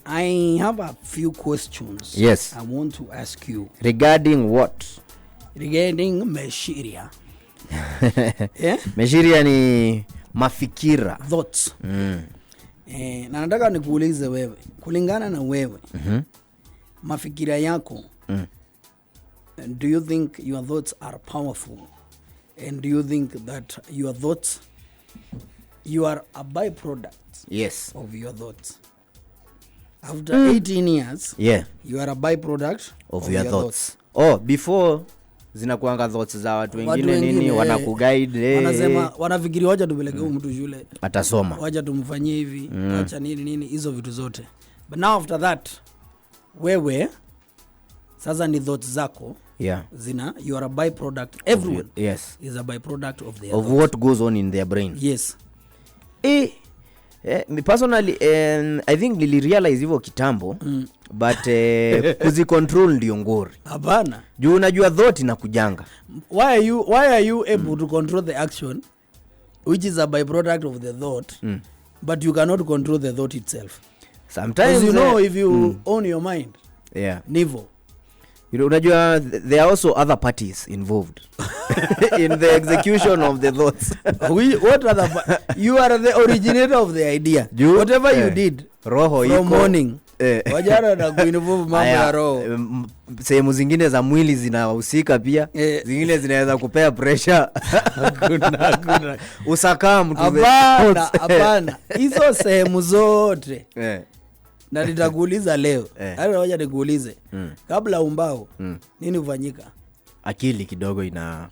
I have a few questions. Yes. I want to ask you. Regarding what? Regarding meshiria. Yeah? Meshiria ni mafikira. Thoughts. Na nataka nikuulize wewe. Kulingana na wewe. Mafikira yako. Do you think your thoughts are powerful? And do you think that your thoughts, you are a byproduct of your thoughts? After 18 years, you are a byproduct of your thoughts. Oh, before zinakuanga thoughts za watu wengine nini wanakuguide wanasema wanafikiri wacha tupeleke mtu shule atasoma, wacha tumfanyie hivi, acha nini hizo vitu zote. But now after that, wewe sasa ni thoughts zako. You are a byproduct. Everyone is a byproduct of their thoughts. What goes on in their brain. Yes. Me personally, I think nili realize hivyo kitambo, but kuzicontrol ndio ngori. Hapana. Juu unajua thought inakujanga. Why are you able to control the action which is a byproduct of the thought, but you cannot control the thought itself? Sometimes you know if you own your mind. Nivo. You know, unajua there are also other parties involved in the execution of the thoughts. What other you are the originator of the idea. Whatever you did roho from morning wajara na kuinvolve mambo ya roho. Sehemu zingine za mwili zinahusika pia. Zingine zinaweza kupea pressure. Kuna usaka mtu. Hapana. Hizo sehemu zote. Na nitakuuliza leo. Hata wacha nikuulize. Kabla umbao nini hufanyika? Akili kidogo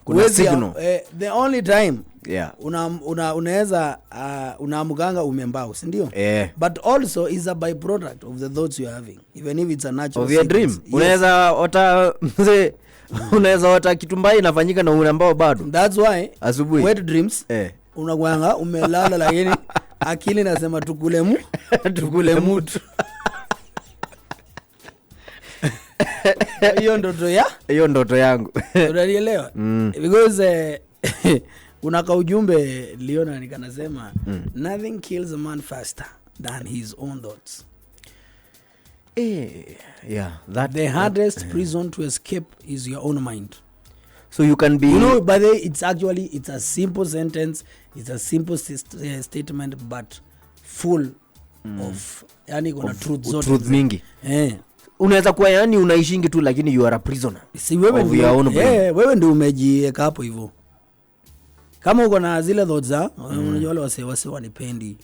kuna signal. The only time unaweza unaamkanga umembao, si ndio? But also is a byproduct of the thoughts you are having, even if it's a natural of your dream. Yes. Unaweza ota kitu mbaya inafanyika na unambao bado. That's why asubuhi wet dreams unakuanga umelala lakini akili nasema tukule mtu. Hiyo ndoto yangu. Unanielewa? Because unaka ujumbe liona nikanasema nothing kills a man faster than his own thoughts. The hardest prison to escape is your own mind. So you can be, but it's a simple sentence, it's a simple statement, but full of yani kuna truth mingi. Unaweza kuwa yani unaishingi tu lakini you are a prisoner. Si wewe wewe ndio umejiweka hapo hivyo. Kama uko na zile thoughts unajua wale wase wanipendi,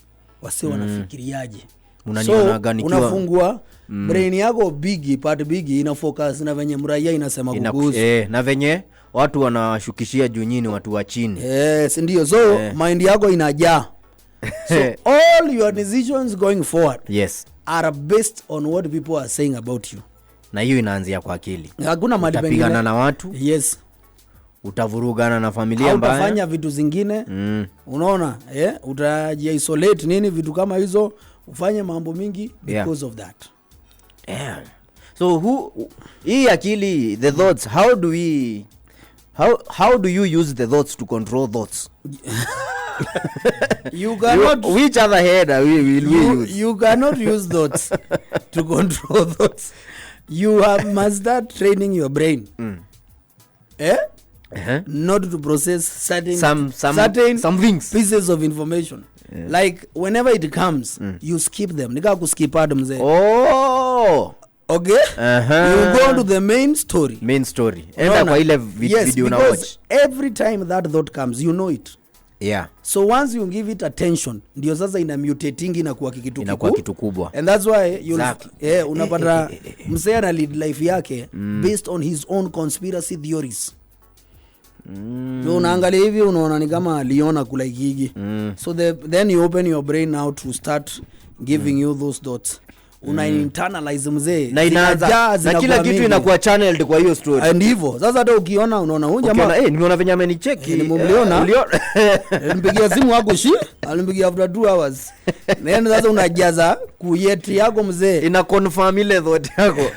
wase wanafikiriaje. Unaniona gani kiwa unafungua brain yako part big ina focus na venye mraia inasema kugusu. Na venye watu wanashukishia juu nyini watu wa chini. Ndio. So mind yako inajaa. So all your decisions going forward are based on what people are saying about you. Na hiyo inaanzia kwa akili. Hakuna mahali pengine. Utapigana na watu. Utavurugana na familia mbaya. Utafanya vitu zingine. Unaona? Utaji-isolate nini vitu kama hizo. Ufanye mambo mingi because of that. So hii akili, the thoughts, how do you use the thoughts to control thoughts? You cannot. Which other head will we use? You cannot use thoughts to control thoughts. You must start training your brain. Not to process certain things, pieces of information. Like whenever it comes, you skip them. Nika kuskip ad mzee. Okay? You go to the main story. Enda kwa ile video na watch. Every time that thought comes, you know it. So once you give it attention, ndio sasa ina mutating inakuwa kitu kubwa. And that's why unapata mzee na lead life yake based on his own conspiracy theories. So unaangalia hivi unaona ni kama aliona kula gigi. So then you open your brain now to start giving you those thoughts. Una internalize mzee na inaanza na kila kitu inakuwa channeled kwa hiyo story. And hivyo sasa hata ukiona unaona huyu jamaa nimeona venye amenicheki nimemliona nilimpigia simu wako alimpigia after 2 hours. Then sasa unajaza kuyeti yako mzee ina confirm ile thought yako.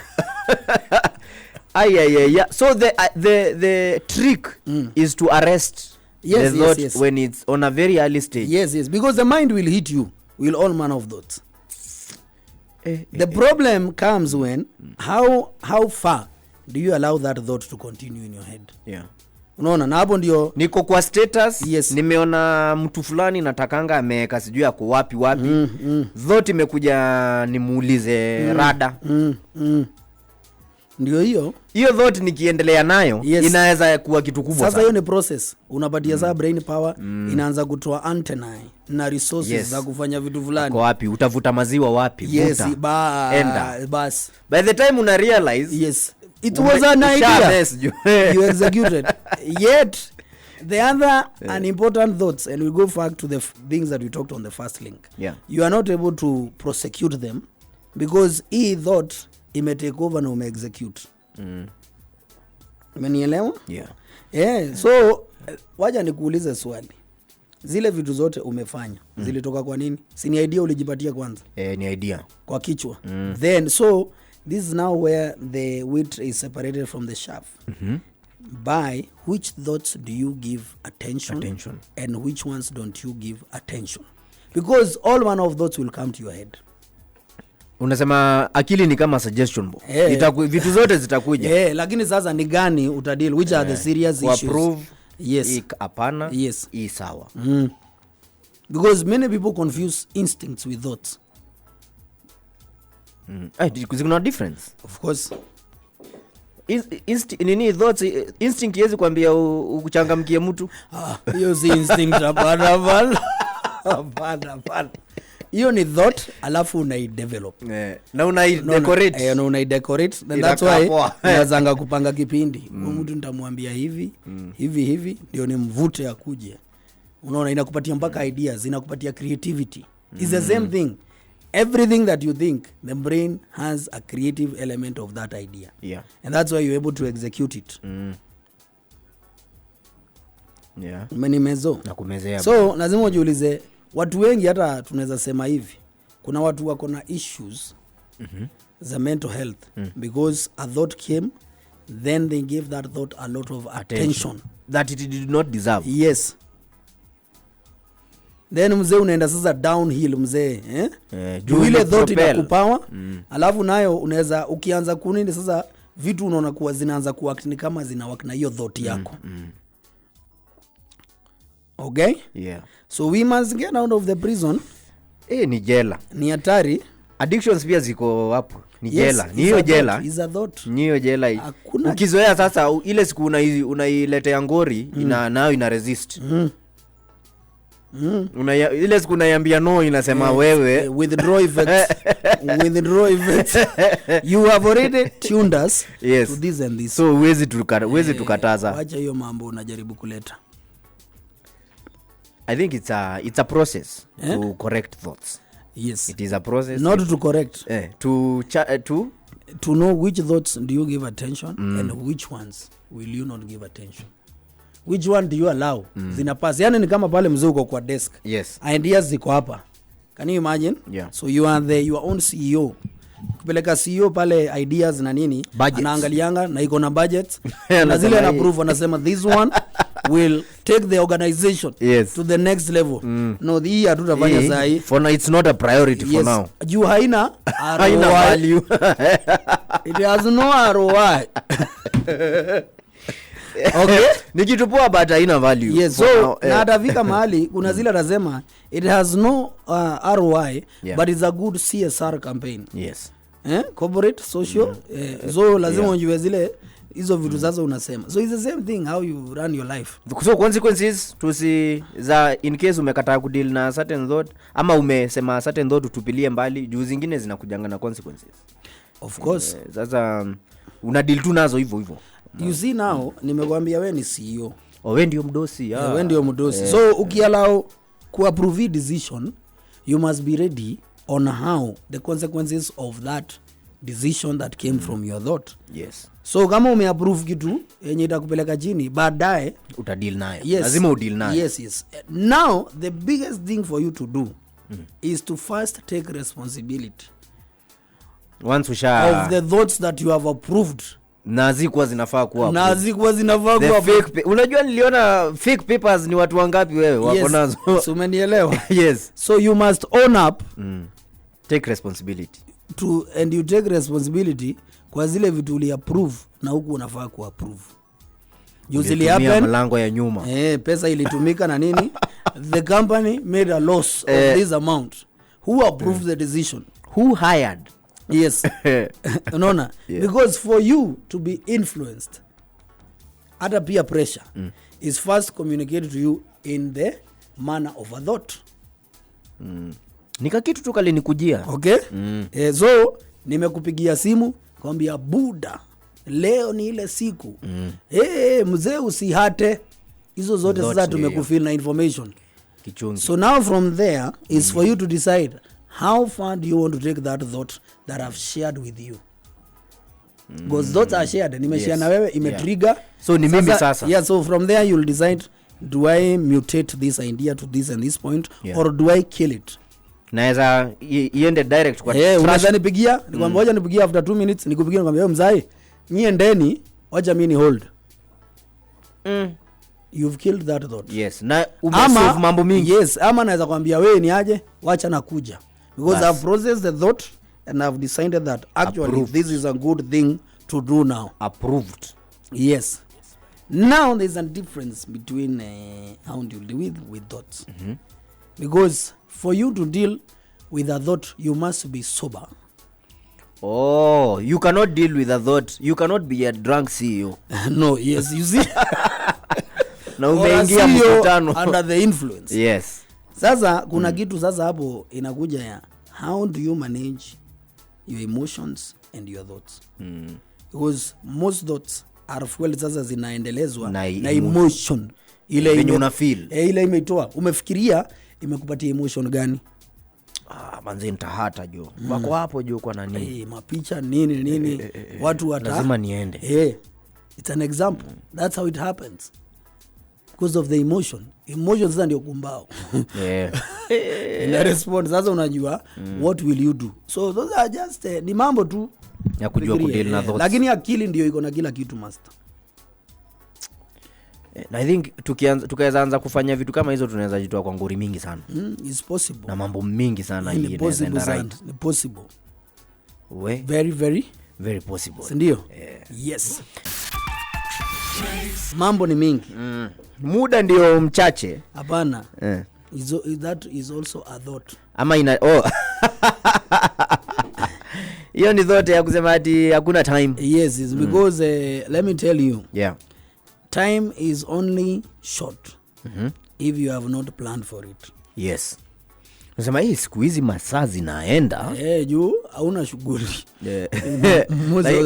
So the trick is to arrest the thought when it's on a very early stage. Because the mind will hit you with all manner of thoughts. The problem comes when how far do you allow that thought to continue in your head? Yeah. Unaona, na hapo ndio niko kwa status, yes. Nimeona mtu fulani natakanga ameweka sijui ako wapi. Thought imekuja nimuulize rada. Ndio hiyo thought nikiendelea nayo, yes. Inaweza kuwa kitu kubwa sana. Sasa hiyo ni process. Unapatia saa brain power, inaanza kutoa antenna na resources, yes. Za kufanya vitu fulani. Kwa wapi? Utavuta maziwa wapi? Yes, enda. Bas. By the time una realize, yes, it was an idea. You executed. Yet the other unimportant thoughts, and we go back to the things that we talked on the first link. Yeah. You are not able to prosecute them because he thought take over na ume execute. Umenielewa? Yeah. So waja nikuulize swali. Zile vitu zote umefanya zilitoka kwa nini? Si ni idea ulijipatia kwanza? Ni idea kwa kichwa. Then so this is now where the wheat is separated from the chaff. By which thoughts do you give attention and which ones don't you give attention? Because all one of thoughts will come to your head. Unasema akili ni kama suggestion box. Vitu zote zitakuja. Lakini sasa ni gani utadeal, which are the serious issues? Approve. Yes. Hapana. Yes. Sawa. Because many people confuse instincts with thoughts. Kuna difference. Of course. Thoughts, instinct yezi kuambia uchangamkie mtu. Hiyo si instinct hapana. Hapana. Hiyo ni thought alafu unaidevelop. Na unaidecorate. Na unaidecorate. Then that's why unazanga kupanga kipindi. Mtu nitamwambia hivi ndio nimvute akuje. Unaona, inakupatia mpaka ideas, inakupatia creativity. It's the same thing. Everything that you think, the brain has a creative element of that idea. Yeah. And that's why you're able to execute it. Yeah. Umenimezo. Nakumezea. So lazima ujiulize, watu wengi hata tunaweza sema hivi, kuna watu wako na issues za mental health because a thought came, then they gave that thought a lot of attention that it did not deserve. Yes. Then mzee unaenda sasa downhill mzee, juu ile thought inakupawa, alafu nayo unaweza ukianza kunini sasa vitu unaona kuwa zinaanza kuact ni kama zinawak na hiyo thought yako. Okay? Yeah. So we must get out of the prison. Ni jela. Ni hatari. Addictions pia ziko hapo. Ni jela. Ni hiyo jela. Is a thought. Ni hiyo jela. Ukizoea sasa ile siku unailetea ngori nayo ina resist. Ile siku unaiambia no inasema wewe withdraw effects. Withdraw effects. You have already tuned us to this and this. So huwezi tukataza. Acha hiyo mambo unajaribu kuleta. I think it's a process to correct thoughts. Yes. It is a process. Not to correct. To know which thoughts do you give attention and which ones will you not give attention. Which one do you allow? Zinapass. Yani ni kama pale mzee uko kwa desk. Yes. Ideas ziko hapa. Can you imagine? Yeah. So you are your own CEO. Kupeleka CEO pale ideas na nini, anaangalianga na iko na budget. Na zile na approve anasema this one will take the organization to the next level. No, hii hatutafanya saa hii. For now it's not a priority for now. Juu haina value. It has no ROI. Okay, nikitupua but haina value. Yes, so na atafika mahali kuna zile anasema it has no ROI, but it's a good CSR campaign. Yes. Corporate social. So lazima unjue zile hizo vitu sasa unasema. So it's the same thing how you run your life. So consequences za in case umekataa kudeal na certain thought ama umesema certain thought utupilie mbali, juu zingine zinakujanga na consequences. Of course. Sasa una deal tu nazo hivyo. You see now, nimekwambia wewe ni CEO. Wewe ndio mdosi. Wewe ndio mdosi. So ukiallow ku approve decision, you must be ready on how the consequences of that decision that came from your thought. Yes. So kama umeapprove kitu yenye itakupeleka chini, baadaye utadeal nayo. Yes. Lazima udeal nayo. Yes. Now the biggest thing for you to do is to first take responsibility. Once of the thoughts that you have approved. Na zikuwa zinafaa kuwa. Unajua niliona fake papers ni watu wangapi wewe wako nazo. So umenielewa? Yes. So you must own up. Take responsibility. and you take responsibility kwa zile vitu uli approve na huku unafaa ku approve. Usually happen mlango ya nyuma. Pesa ilitumika na nini? The company made a loss of this amount. Who approved the decision? Who hired? Yes. Unaona? Because for you to be influenced at a peer pressure is first communicated to you in the manner of a thought. Nika kitu tu kalinikujia. Okay? So nimekupigia simu kwambia Buda leo ni ile siku. Mzee usihate. Hizo zote sasa tumekufeel na information. Kichungi. So now from there is for you to decide how far do you want to take that thought that I've shared with you. Because thoughts are shared. Nimeshare na wewe imetrigger. So ni mimi sasa. Yeah, so from there you'll decide, do I mutate this idea to this and this point or do I kill it? Naweza iende direct kwa unaweza nipigia, nikwambia ngoja nipigie after 2 minutes, nikupigia nikwambia mzai, nyie ndeni, wacha mimi ni hold. You've killed that thought. Yes. Na umesolve mambo mingi. Yes, ama naweza kwambia wewe ni aje, wacha nakuja. Because I've processed the thought and I've decided that actually this is a good thing to do now. Approved. Yes. Now there's a difference between how do you deal with thoughts. Because for you to deal with a thought, you must be sober. Oh, you cannot deal with a thought. You cannot be a drunk CEO. No, yes, you see. Na umeingia mkutano under the influence. Yes. Sasa kuna kitu sasa hapo inakuja ya how do you manage your emotions and your thoughts? Because most thoughts are fuel sasa zinaendelezwa na emotion ile yenye una feel. Ile imeitoa. Umefikiria imekupatia emotion gani? Manzi nitahata jo. Wako hapo jo kwa nani? Mapicha nini watu wata lazima niende. It's an example. That's how it happens. Because of the emotion. Emotion sasa ndio kumbao. Ina response sasa unajua what will you do. So those are just ni mambo tu ya kujua kudeal na thoughts. Lakini akili ndio iko na kila kitu master. Na I think tukianza kufanya vitu kama hizo tunaweza jitoa kwa ngori mingi sana. It's possible. Na mambo mingi sana hii inaweza enda right. Ni possible. Very very possible. Ndio? Yes. Mambo ni mingi. Muda ndio mchache. Hapana. That is also a thought. Ama hiyo ni thought ya kusema ati hakuna time. Yes, it's because let me tell you. Yeah. Time is only short if you have not planned for it. Yes. Nasema hii siku hizi masaa zinaenda. Juu hauna shughuli.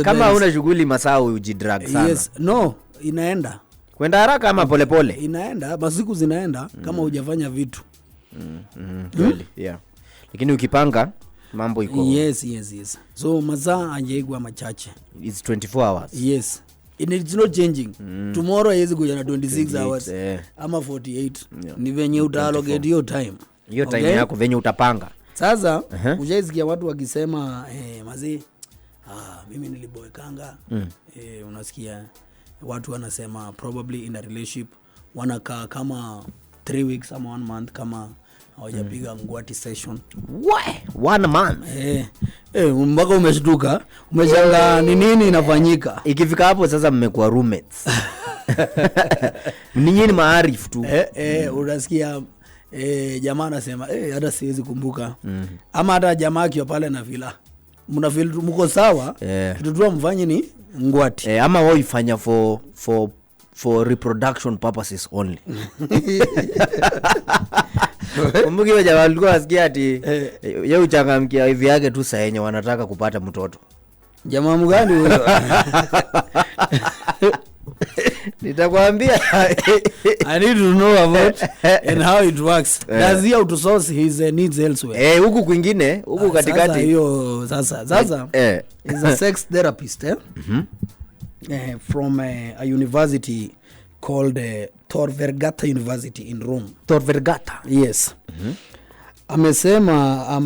Kama hauna shughuli masaa ujidrag sana. Yes, no, inaenda. Kwenda haraka ama polepole? Inaenda, masiku zinaenda kama hujafanya vitu. Yeah. Lakini ukipanga mambo iko. Yes. So masaa hajaigwa machache. It's 24 hours. Yes. It's not changing. Tomorrow is going na 26 hours ama 48. Ni venye utallocate hiyo time. Hiyo time yako venye utapanga. Sasa ujaisikia watu wakisema mazee mimi niliboekanga. Unasikia watu wanasema probably in a relationship wanakaa kama 3 weeks ama 1 month kama hawajapiga ngwati session. 1 month. Mpaka umeshtuka, umeshangaa ni nini inafanyika. Ikifika hapo sasa mmekuwa roommates. Ninyi ni maarifu tu. Unasikia jamaa anasema hata siwezi kumbuka. Ama hata jamaa akiwa pale na vila. Mna feel mko sawa, kitu tu mfanye ni ngwati. Ama wao ifanya for reproduction purposes only. Kumbuki wa jamaa walikuwa wasikia ati yeye uchangamkia hivi yake tu saa yenye wanataka kupata mtoto. Jamaa mgani huyo? Nitakwambia. I need to know about and how it works. Does he outsource his needs elsewhere? Huku kwingine, huku katikati. Sasa hiyo sasa is a sex therapist from a university called Tor Vergata University in Rome. Tor Vergata? Yes. Amesema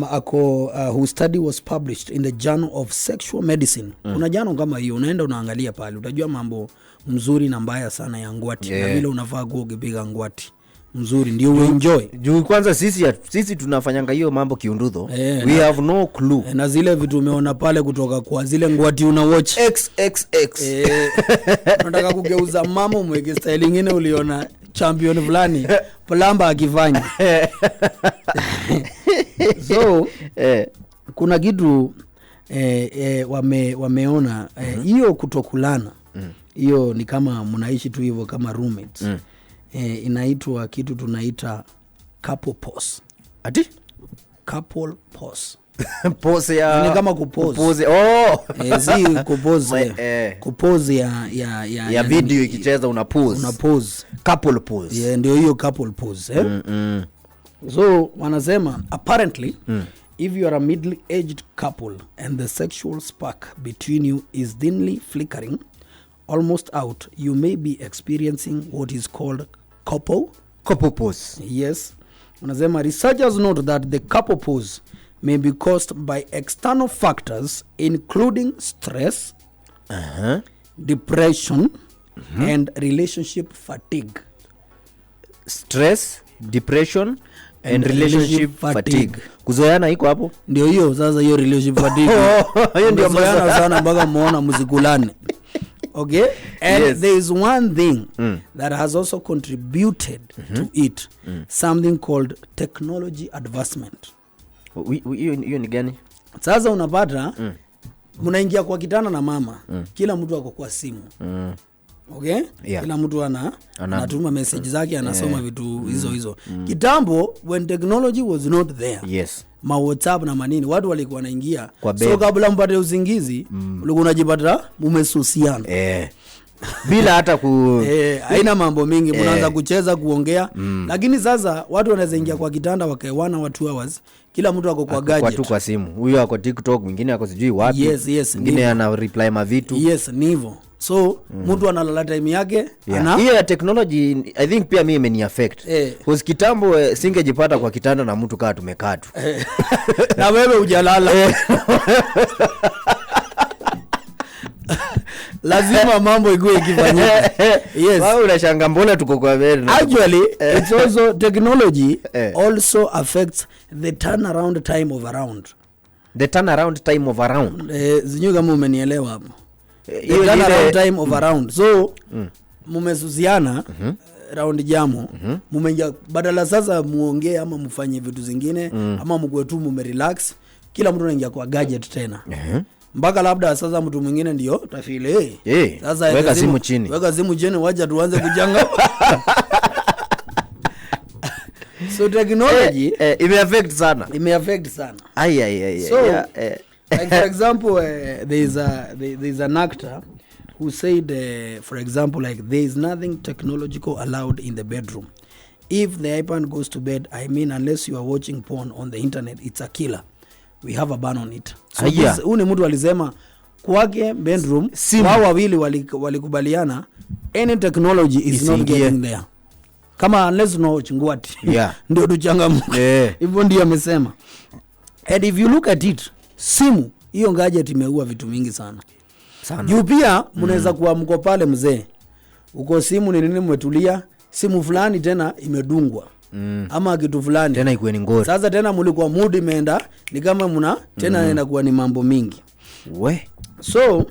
whose study was published in the Journal of Sexual Medicine. Kuna journal kama hiyo unaenda unaangalia pale utajua mambo mzuri na mbaya sana ya ngwati na vile unafaa kuogepiga ngwati. mzuri ndio uenjoy. Juu kwanza sisi tunafanyanga hiyo mambo kiundudho. We have no clue. Na zile vitu umeona pale kutoka kwa zile ngwati una watch XXX. Unataka kugeuza mama mweke style nyingine uliona champion fulani plamba akifanya. So kuna kitu wameona hiyo kutokulana. Hiyo ni kama mnaishi tu hivyo kama roommates. Inaitwa kitu tunaita couple pause. Ati couple pause. Pause ya ni kama kupause. Si kupause. Kupause ya video ikicheza una pause. Couple pause. Ndio hiyo couple pause. So wanasema apparently if you are a middle-aged couple and the sexual spark between you is thinly flickering almost out, you may be experiencing what is called couple pause. Yes. Wanasema researchers note that the couple pause may be caused by external factors including stress, depression, and relationship fatigue. Stress, depression and relationship fatigue. Kuzoeana iko hapo? Ndio hiyo sasa hiyo relationship fatigue. Hiyo ndio maana sana mpaka muona mzikulane. Okay? And there is one thing that has also contributed to it. Something called technology advancement. Hiyo ni gani? Sasa unapata mnaingia kwa kitanda na mama, kila mtu ako kwa simu. Okay? Kila mtu anatuma message zake, anasoma vitu hizo. Kitambo when technology was not there. Yes. Ma WhatsApp na manini watu walikuwa wanaingia. So kabla mpate usingizi, ulikuwa unajipata umesusiana. Bila hata haina mambo mingi, mnaanza kucheza kuongea. Lakini sasa watu wanaweza ingia kwa kitanda wakaewana wa 2 hours, kila mtu ako kwa gadget. Kwa simu. Huyo ako TikTok, mwingine ako sijui wapi. Yes, mwingine ana reply mavitu. Yes, ni hivyo. So mtu analala time yake. Hiyo ya technology I think pia mimi imeni affect. Because kitambo singejipata kwa kitanda na mtu kaa tumekaa tu. Na wewe hujalala. Lazima mambo ikuwe ikifanyika. Yes. Wao unashanga mbona tuko kwa veri. Actually, it's also technology also affects the turnaround time of around. The turnaround time of around. Zinyo kama umenielewa hapo. The turnaround time of around. So mumesuziana round jamu, mumeingia badala sasa muongee ama mfanye vitu zingine ama mkwe tu mumerelax, kila mtu anaingia kwa gadget tena. Mpaka labda sasa mtu mwingine ndio tafile sasa weka simu chini. Weka simu chini, wacha tuanze kujanga. So technology imeaffect sana. So like for example there is an actor who said for example like there is nothing technological allowed in the bedroom. If the iPad goes to bed, I mean unless you are watching porn on the internet, it's a killer. We have a ban on it. So uni mtu alisema kwake bedroom wao wawili walikubaliana any technology is not getting there. Kama unless no chingwati. Ndio tuchangamke. Hivyo ndio amesema. And if you look at it, simu hiyo gadget imeua vitu mingi sana. Juu pia mnaweza kuwa mko pale mzee. Uko simu ni nini mmetulia, simu fulani tena imedungwa. Ama kitu fulani tena ikuwe ni ngori. Sasa tena mlikuwa mood imeenda ni kama mna tena inaenda kuwa ni mambo mingi. So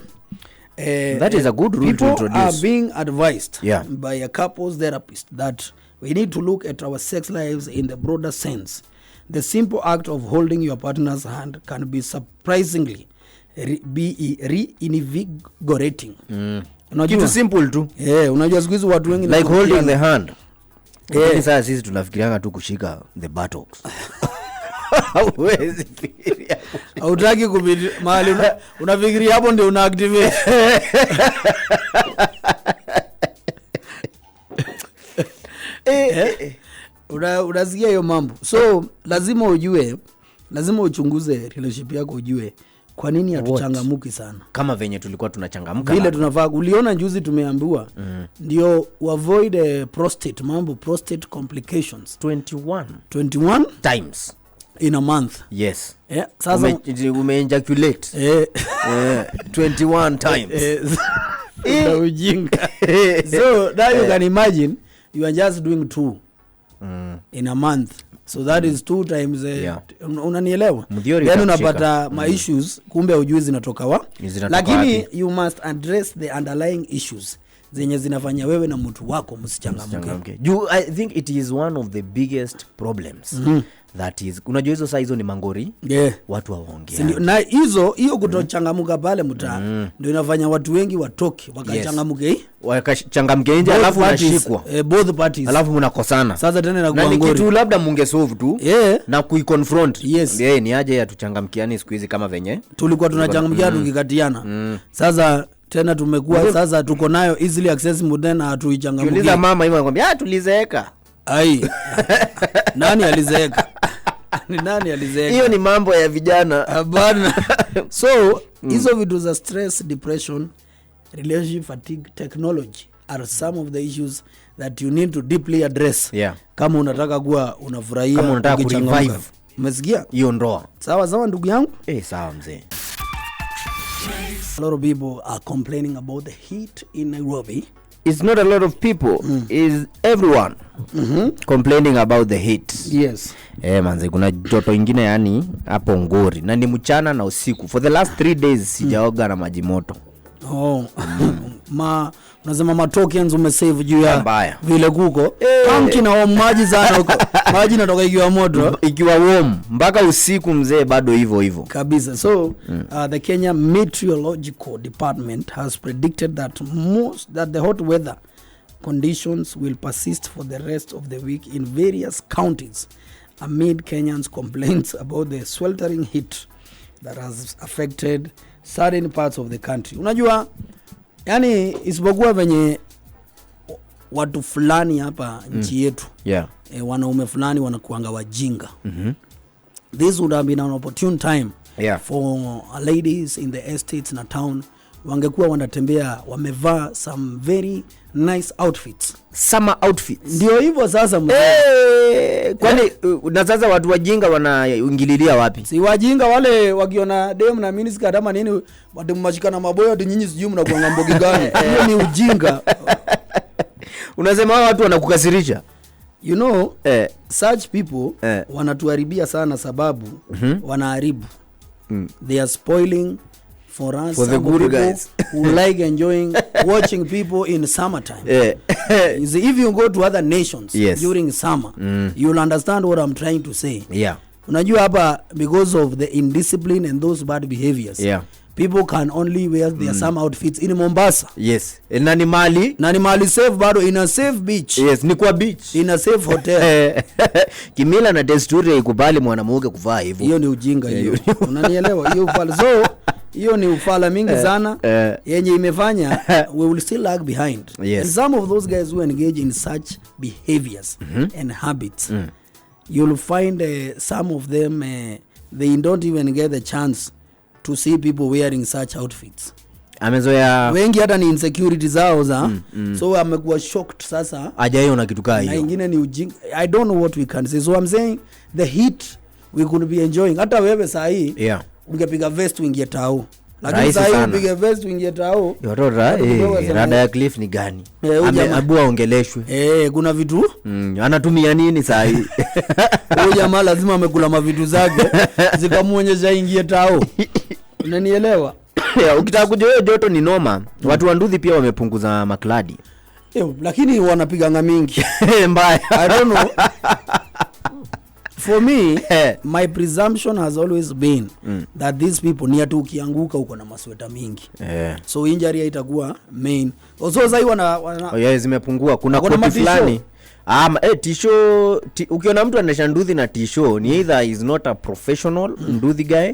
that is a good rule to introduce. People are being advised by a couples therapist that we need to look at our sex lives in the broader sense. The simple act of holding your partner's hand can be surprisingly reinvigorating. Kitu simple tu. Unajua siku hizi watu wengi like holding the hand. Sasa sisi tunafikirianga tu kushika the buttocks. Hauwezi fikiria. Hautaki kubidi mahali unafikiria hapo ndio una activate. Unasikia hiyo mambo. So lazima ujue, lazima uchunguze relationship yako, ujue kwa nini hatuchangamuki sana kama venye tulikuwa tunachangamka. Vile tunafaa. Uliona juzi tumeambiwa ndio avoid prostate, mambo prostate complications 21 times in a month. Yes. Sasa ume-ejaculate 21 times. Ujinga. So now you can imagine you are just doing 2. in a month. So that is 2 times unanielewa. Then unapata ma issues kumbe hujui zinatoka lakini you must address the underlying issues zenye zinafanya wewe na mtu wako msichangamke. I think it is one of the biggest problems. That is unajua hizo saa hizo ni mangori watu waongea na hiyo kutochangamuka pale mtaa ndio inafanya watu wengi watoke wakachangamke nje alafu unashikwa both parties alafu mnakosana sasa tena inakuwa ngori na kitu labda mungesolve tu na kuiconfront ni aje ya tuchangamkiani siku hizi kama venye tulikuwa tunachangamkia tukikatiana sasa tena tumekuwa sasa tuko nayo easily accessible tena hatuichangamkia. Tuliza mama hiyo anakuambia tulizeeka. Nani alizeeka? Nani alizeeka? Hiyo ni mambo ya vijana bana. So hizo vitu za stress, depression, relationship fatigue, technology are some of the issues that you need to deeply address. Kama unataka kuwa unafurahia, kama unataka kurevive. Umesikia? Hiyo ndoa. Sawa ndugu yangu? Sawa mzee. A lot of people are complaining about the heat in Nairobi. It's not a lot of people, is everyone complaining about the heat. Yes. Manze kuna joto ingine yani hapo ngori na ni mchana na usiku. For the last 3 days sijaoga na maji moto. Unasema matokens umesave juu ya vile kuko tanki na maji sana huko maji natoka ikiwa moto ikiwa warm mpaka usiku mzee bado hivyo kabisa. So the Kenya Meteorological Department has predicted that the hot weather conditions will persist for the rest of the week in various counties amid Kenyans' complaints about the sweltering heat that has affected certain parts of the country. Unajua yani isipokuwa venye watu fulani hapa nchi yetu wanaume fulani wanakuanga wajinga. This would have been an opportune time for ladies in the estates na town wangekuwa wanatembea wamevaa some very nice outfits, summer outfits. Ndio hivyo sasa kwani na sasa watu wajinga wanaingililia wapi? Si wajinga wale wakiona dem na miniskirt ama nini watu mmashikana maboya tu nyinyi sijui mnakuanga mbogi gani. Hiyo ni ujinga. Unasema watu wanakukasirisha. You know, such people wanatuharibia sana sababu wanaharibu. They are spoiling for us, for the good guys who like enjoying watching people in summertime. If you go to other nations during summer, you'll understand what I'm trying to say. Unajua hapa because of the indiscipline and those bad behaviors, people can only wear their summer outfits in Mombasa. Na ni mali safe bado in a safe beach. Ni kwa beach in a safe hotel. Kimila na desturi ikubali mwanamke kuvaa hivyo. Hiyo ni ujinga hiyo. Unanielewa? Hiyo ufala. So hiyo ni ufala mingi sana yenye imefanya we will still lag behind. And some of those guys who engage in such behaviors and habits, you'll find some of them they don't even get the chance to see people wearing such outfits. Amezoea wengi hata ni insecurity zao za so amekuwa shocked sasa hajaona kitu kaa hiyo. Na ingine ni ujinga. I don't know what we can say. So I'm saying the heat we could be enjoying. Hata wewe saa hii ungepiga vest uingie tao. Lakini saa hii upige vest uingie tao. Yorora rada ya Cliff ni gani? Abua ongeleshwe. Kuna vitu anatumia nini saa hii? Huyo jamaa lazima amekula mavitu zake zikamuonyesha ingie tao. Unanielewa? Ukitaka kujua joto ni noma. Watu wa Nduthi pia wamepunguza makladi. Lakini wanapiganga mingi. Mbaya. I don't know. For me, my presumption has always been that these people ni atu ukianguka uko na masweta mingi. So injury itakuwa main. Also sasa wana zimepungua. Kuna koti fulani. Tisho ukiona mtu anaendesha Nduthi na tisho ni either is not a professional Nduthi guy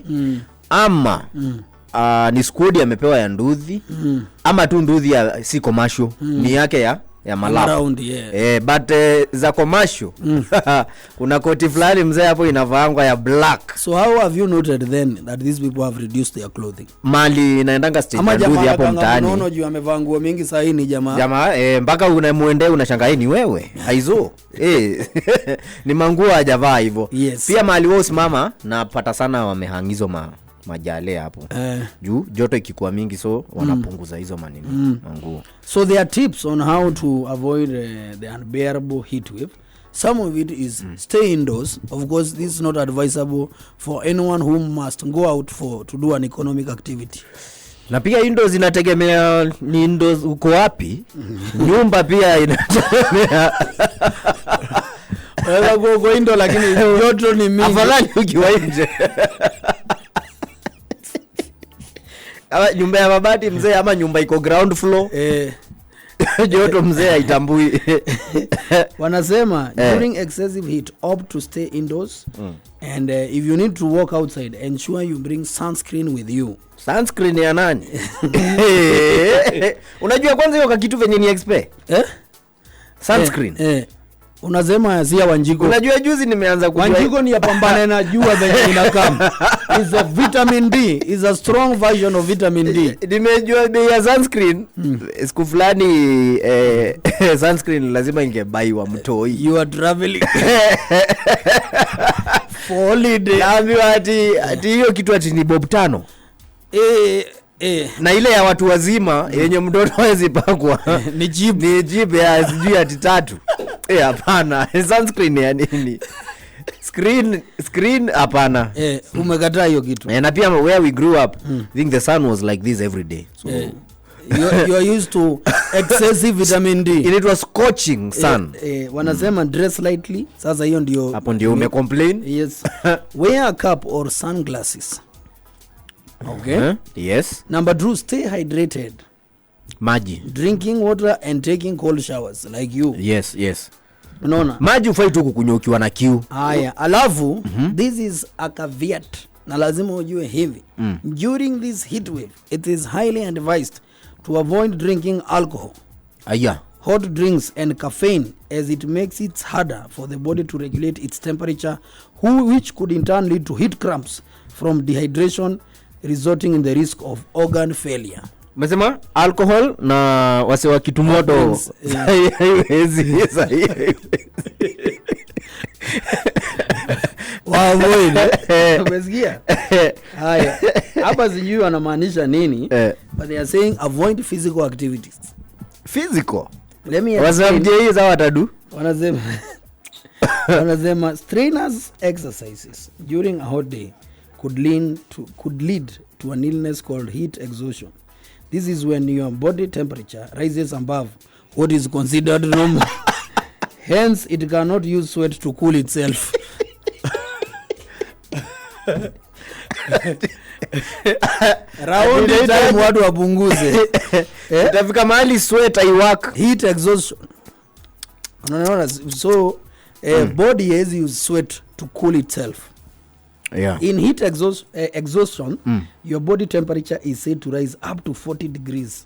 ama ni squad amepewa ya Nduthi ama tu Nduthi si commercial ni yake ya malafu but za commercial kuna koti fulani mzee hapo inavaangwa ya black. So how have you noted then that these people have reduced their clothing? Mali inaendanga stage Nduthi hapo mtaani. Unaona juu amevaa nguo mingi sasa hii ni jamaa mpaka unamuendea unashangaa ni wewe haizo ni manguo hajavaa hivyo. Pia mali wao simama na pata sana wamehangizo majale hapo juu joto ikikuwa mingi so wanapunguza hizo maneno manguo. So there are tips on how to avoid the unbearable heat wave. some of it is stay indoors. Of course, this is not advisable for anyone who must go out to do an economic activity. Na pia indoors inategemea ni indoors uko wapi. Nyumba pia inategemea. Wewe go indoor lakini joto ni mingi. Afadhali ukiwa nje. Ama nyumba ya mabati mzee ama nyumba iko ground floor. Joto mzee haitambui. Wanasema during excessive heat opt to stay indoors and if you need to walk outside ensure you bring sunscreen with you. Sunscreen ya nani? Unajua kwanza hiyo kitu venye ni expert? Sunscreen. Unasema Zia Wanjiko. Unajua juzi nimeanza kujua Wanjiko ni yapambane na jua venye inakam. Is a vitamin D, is a strong version of vitamin D. Nimejua bei ya sunscreen. Siku fulani sunscreen lazima ingebaiwa mtoi. You are traveling for holiday. Naambiwa ati hiyo kitu ati ni bob 5. Na ile ya watu wazima yenye mtoto hawezi pakwa ni jeep ya sijui ati 3. Hapana, sunscreen ya nini? Screen hapana. Umekataa hiyo kitu. Na pia where we grew up, I think the sun was like this every day. So you are used to excessive vitamin D. It was scorching sun. Wanasema dress lightly. Sasa hiyo ndio hapo ndio umecomplain. Yes. Wear a cap or sunglasses. Okay. Yes. Number 2, stay hydrated. Maji. Drinking water and taking cold showers like you. Yes. Unaona? Maji ufai tu kukunywa ukiwa na kiu. Haya, alafu this is a caveat. Na lazima ujue hivi. During this heat wave, it is highly advised to avoid drinking alcohol. Hot drinks and caffeine as it makes it harder for the body to regulate its temperature, which could in turn lead to heat cramps from dehydration, resulting in the risk of organ failure. Umesema alcohol na wase wa kitumoto. Umesikia? Haya. Hapa sijui wanamaanisha nini, but they are saying avoid physical activities. Physical? Let me explain. Hii za watadu. Wanasema strenuous exercises during a hot day could lead to an illness called heat exhaustion. This is when your body temperature rises above what is considered normal. Hence, it cannot use sweat to cool itself. Round time watu wapunguze. Itafika mahali sweat haiwaka. Heat exhaustion. Unaona, so body has use sweat to cool itself. In heat exhaustion, your body temperature is said to rise up to 40 degrees.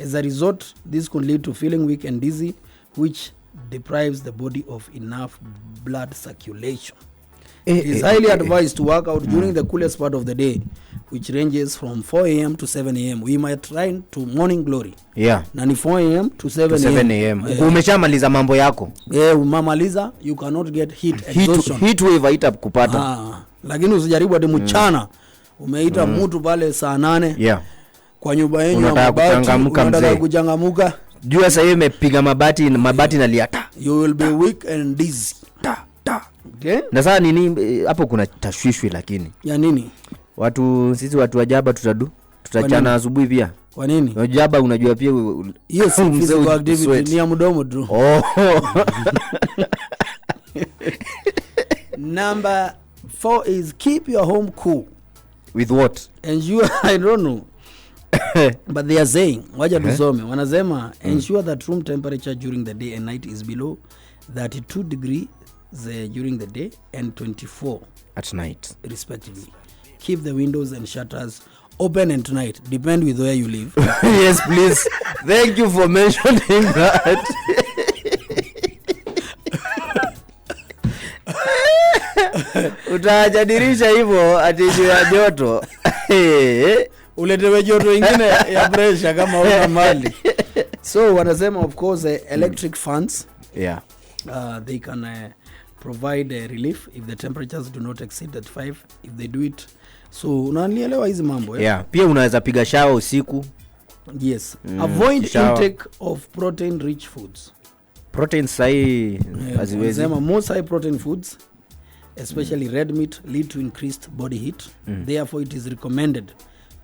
As a result, this can lead to feeling weak and dizzy, which deprives the body of enough blood circulation. It is highly advised to work out during the coolest part of the day, which ranges from 4 a.m. to 7 a.m. We might try to morning glory. Na ni 4 a.m. to 7 a.m. Umeshamaliza mambo yako. Umamaliza, you cannot get heat exhaustion. Heat wave haitakupata. Lakini usijaribu hadi mchana umeita mtu pale saa 8 kwa nyumba yenu ya mabati unataka kuchangamuka. Jua sasa hivi imepiga mabati na liata. You will be weak and dizzy. Okay? Na sasa nini hapo kuna tashwishwi lakini. Ya nini? Sisi watu wajaba tutachana asubuhi pia. Kwa nini? Wajaba unajua pia hiyo si physical activity, ni ya mdomo tu. Number 4 is keep your home cool. With what? Ensure, I don't know. But they are saying, waja tusome, wanasema ensure that room temperature during the day and night is below 32 degrees during the day and 24 at night respectively. Keep the windows and shutters open at night, depend with where you live. Yes, please. Thank you for mentioning that. Utajadirisha hivyo ati ya joto. Uletewe joto ingine ya pressure kama una mali. So wanasema of course electric fans. They can provide relief if the temperatures do not exceed 35 if they do it. So unanielewa hizi mambo pia unaweza piga shower usiku. Avoid intake of protein rich foods. protein sahi haziwezi. Sema most high protein foods especially red meat lead to increased body heat. Therefore it is recommended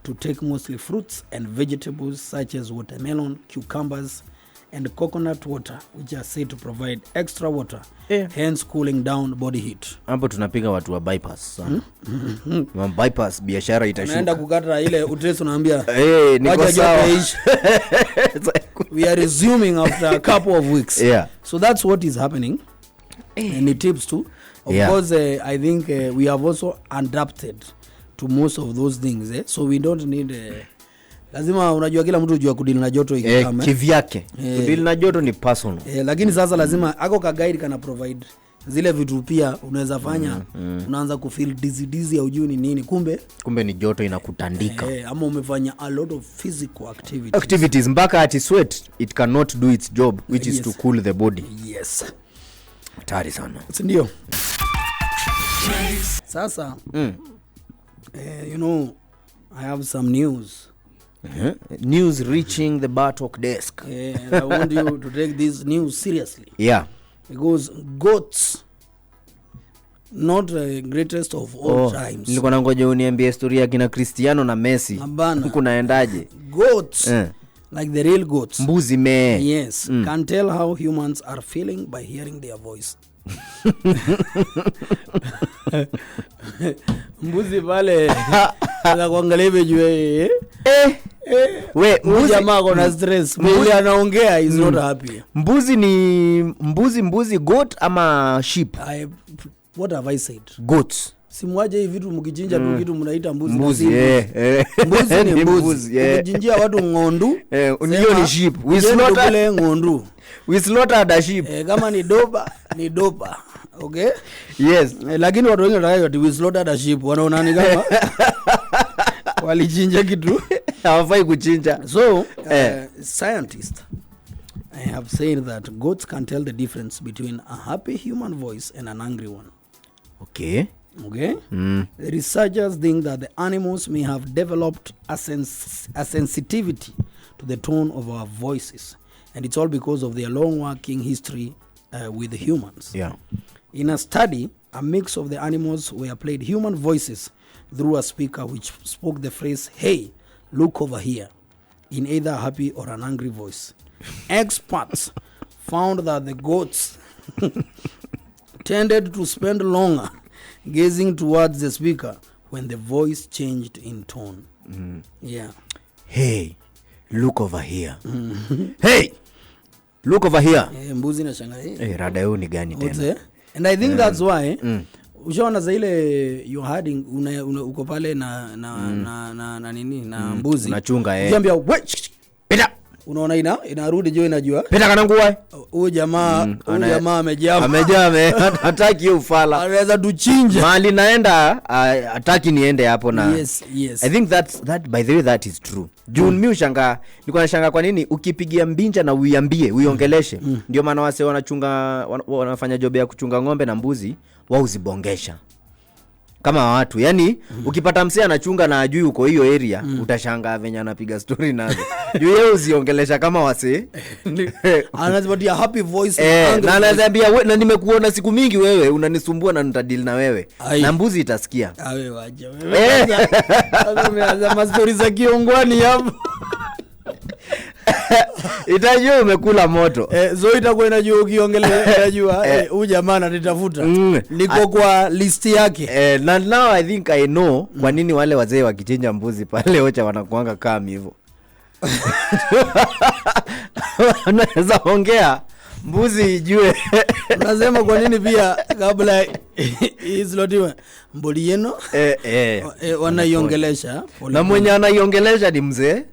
to take mostly fruits and vegetables such as watermelon, cucumbers and coconut water, which are said to provide extra water, hence cooling down body heat. Hapo tunapiga watu wa bypass sana. Bypass biashara itashuka. Naenda kukata ile utres unaambia niko sawa. We are resuming after a couple of weeks. Yeah. So that's what is happening. And it tips too. Of course, I think we have also adapted to most of those things. So we don't need lazima unajua kila mtu unajua kudili na joto ikikama. Kivyake. Kudili na joto ni personal. Lakini sasa lazima ako ka guide kana provide zile vitu pia unaweza fanya. Unaanza kufeel dizzy hujui ni nini, kumbe ni joto inakutandika. Ama umefanya a lot of physical activities mpaka ati sweat it cannot do its job, which is to cool the body. Yes. Hatari sana. Ndio. Sasa you know, I have some news. News reaching the Bartalk desk. And I want you to take this news seriously. Yeah. Because goats not the greatest of all times. Nilikuwa nangoja uniambie historia ya kina Cristiano na Messi. Kunaendaje? Goats. Like the real goats. Mbuzi me. Yes. Can tell how humans are feeling by hearing their voice. Mbuzi pale na kuangalia vijue jamaa kuna stress. Mbuzi anaongea is not happy. Mbuzi ni mbuzi goat ama sheep? What have I said? Goats. Simwaje hivi vitu mkichinja tu kitu mnaita mbuzi. Mbuzi ni mbuzi. Mkichinjia watu ngondu. Hiyo ni sheep. We slaughter ngondu. We slaughter the sheep. Kama ni doba. Okay? Yes. Lakini watu wengi wanataka we slaughter the sheep. Wanaona ni kama walichinja kitu. Hawafai kuchinja. So, scientists have said that goats can tell the difference between a happy human voice and an angry one. Okay. The researchers think that the animals may have developed a sensitivity to the tone of our voices, and it's all because of their long working history with humans. Yeah. In a study, a mix of the animals were played human voices through a speaker which spoke the phrase, "Hey, look over here," in either a happy or an angry voice. Experts found that the goats tended to spend longer gazing towards the speaker when the voice changed in tone. Yeah. Hey, look over here. Hey, look over here. Mbuzi na shangai. Rada yao ni gani tena? And I think that's why ushaona za ile you herding uko pale na nini na mbuzi. Unachunga Ukiambia pita. Unaona inarudi jo inajua. Pita kana nguwa. Huyu jamaa amejaa. Hataki ufala. Anaweza tuchinja. Mali naenda hataki niende hapo na. Yes. I think that by the way that is true. June mimi nilikuwa nashanga kwa nini ukipigia mbinja na uiongeleshe. Ndio maana wase wanafanya job ya kuchunga ng'ombe na mbuzi wao uzibongesha. Kama watu yani ukipata msee anachunga na ajui uko hiyo area utashangaa venye anapiga story nazo. Juu yeye uziongelesha kama wase anazipatia happy voice na anaziambia wewe na nimekuona siku mingi wewe unanisumbua na nitadili na wewe. Na mbuzi itasikia. Wewe waje wewe. Sasa mastori za kiongwani hapo. Itajua umekula moto. So itakuwa inajua ukiongelea inajua huyu jamaa ananitafuta. Niko kwa list yake. Na now I think I know kwa nini wale wazee wakichinja mbuzi pale ocha wanakuanga kama hivyo. Unaweza ongea mbuzi ijue. Unasema kwa nini pia kabla izlotiwa mboli yenu wanaiongelesha. Na mwenye anaiongelesha ni mzee.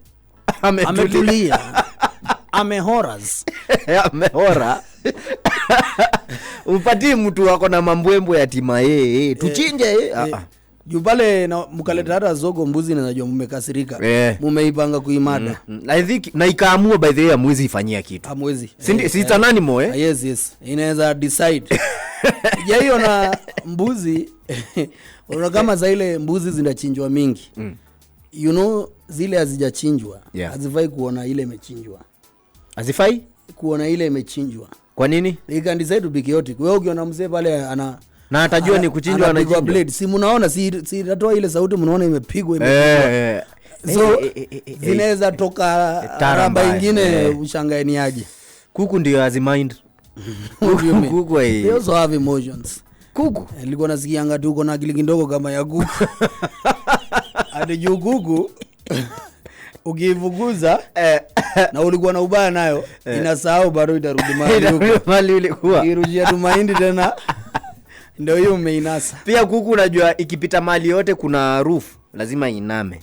Ametulia. Amehoras. Amehora. Upatie mtu wako na mambwembo ya tima tuchinje juu pale na mkaleta hata zogo mbuzi na najua mmekasirika. Mumeipanga kuimada. I think na ikaamua by the way amwezi ifanyia kitu. Amwezi. Si tanani mo Yes. Inaweza decide. Ya hiyo na mbuzi unaona kama za ile mbuzi zinachinjwa mingi. You know zile hazijachinjwa hazifai kuona ile imechinjwa. Hazifai kuona ile imechinjwa. Kwa nini? They can decide to be chaotic. Wewe ukiona mzee pale na atajua ni kuchinjwa anapigwa blade. Si mnaona si natoa ile sauti mnaona imepigwa. So zinaweza toka ramba nyingine ushangae ni aje. Kuku ndio azimind. Kuku they also have emotions. Kuku nilikuwa nasikianga tu uko na akili kidogo kama ya kuku. Hadi juu kuku ukivuguza na ulikuwa na ubaya nayo inasahau bado itarudi mahali ulikuwa. Irujia tu mahindi tena ndio hiyo umeinasa. Pia kuku unajua ikipita mahali yote kuna roof lazima iname.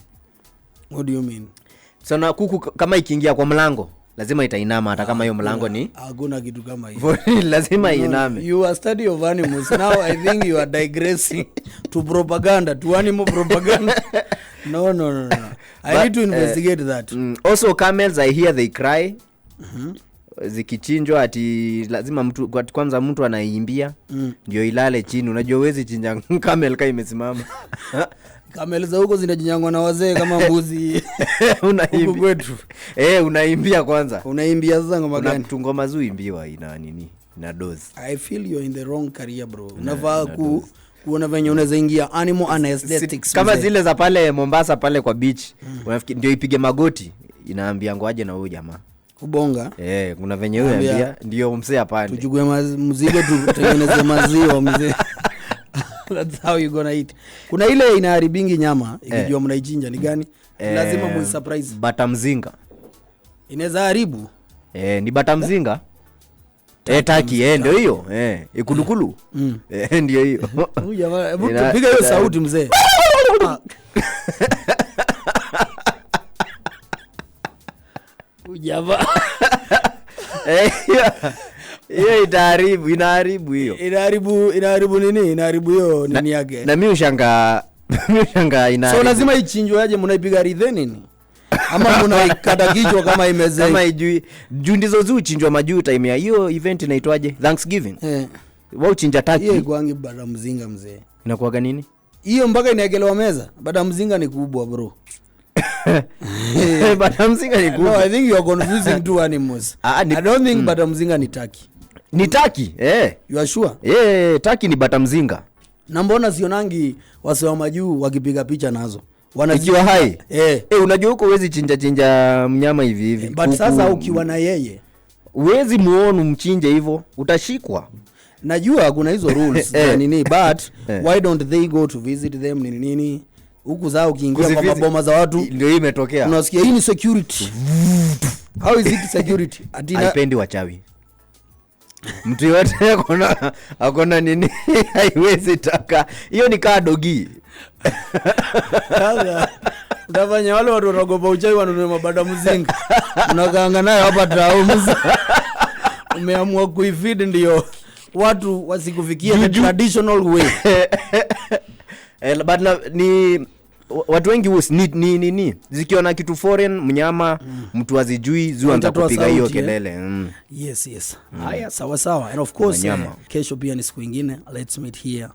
What do you mean? So na kuku kama ikiingia kwa mlango lazima itainama hata kama hiyo mlango ni hakuna kitu kama hiyo. Lazima iname. You are study of animals. Now I think you are digressing to propaganda, to animal propaganda. No. I need to investigate that. Also camels I hear they cry. Zikichinjwa ati lazima mtu kwanza mtu anaimbia ndio ilale chini. Unajua uwezi chinja camel kama imesimama. Camel za huko zinajinyangwa na wazee kama mbuzi. Unaimbia kwetu. Unaimbia kwanza. Unaimbia sasa ngoma gani? Ngoma zuu imbiwa ina nini? Na doze. I feel you are in the wrong career bro. Unafaa kuona venye unaweza ingia animal anesthetics. Kama zile za pale Mombasa pale kwa beach. Unafikiri ndio ipige magoti inaambia ngoaje na huyo jamaa. Kubonga. Kuna venye huyo anambia ndio msee apande. Tuchukue mzigo tutengeneze maziwa mzee. That's how you gonna eat. Kuna ile inaharibingi nyama ikijua mnaichinja ni gani? Lazima mu surprise. Bata mzinga. Inaweza haribu. Ni bata mzinga. Taki ndio hiyo. Ikudukulu. Ndio hiyo. Huyu jamaa hebu piga hiyo sauti mzee. Huyu jamaa. Hiyo inaharibu hiyo. Inaharibu nini? Inaharibu hiyo nini yake. Na mimi ushanga inaharibu. So lazima ichinjwe aje mnaipiga ridhe nini? Ama mnaikata kichwa kama imezee. Kama ijui ndizo zuu chinjwa majuu time ya hiyo event inaitwaje? Thanksgiving. Wao chinja taki. Hiyo kwangi bada mzinga mzee. Inakuwa nini? Hiyo mpaka inaekelewa meza. Bada mzinga ni kubwa bro. Bada mzinga ni kubwa. No, I think you are confusing two animals. I don't think bada mzinga ni taki. Ni taki? You are sure? Taki ni bata mzinga. Na mbona sionangi wasiwa majuu wakipiga picha nazo? Ikiwa hai. Unajua huko huwezi chinja mnyama hivi. But sasa ukiwa na yeye huwezi muone mchinje hivyo, utashikwa. Najua kuna hizo rules nini but why don't they go to visit them nini? Huku zao ukiingia kwa maboma za watu ndio hii imetokea. Unasikia hii ni security. How is it security? Haipendi wachawi. Mtu yote akona nini haiwezi taka. Hiyo ni kaa dogi. Utafanya wale watu wanaogopa uchawi wanunue mabada mzinga. Unakaanga nayo hapa taumu. Umeamua kuifeed ndio watu wasikufikia the traditional way. But ni watu wengi ni zikiona kitu foreign mnyama mtu azijui zuanza kupiga hiyo kelele. Yes. Haya sawa. And of course kesho pia ni siku nyingine. Let's meet here.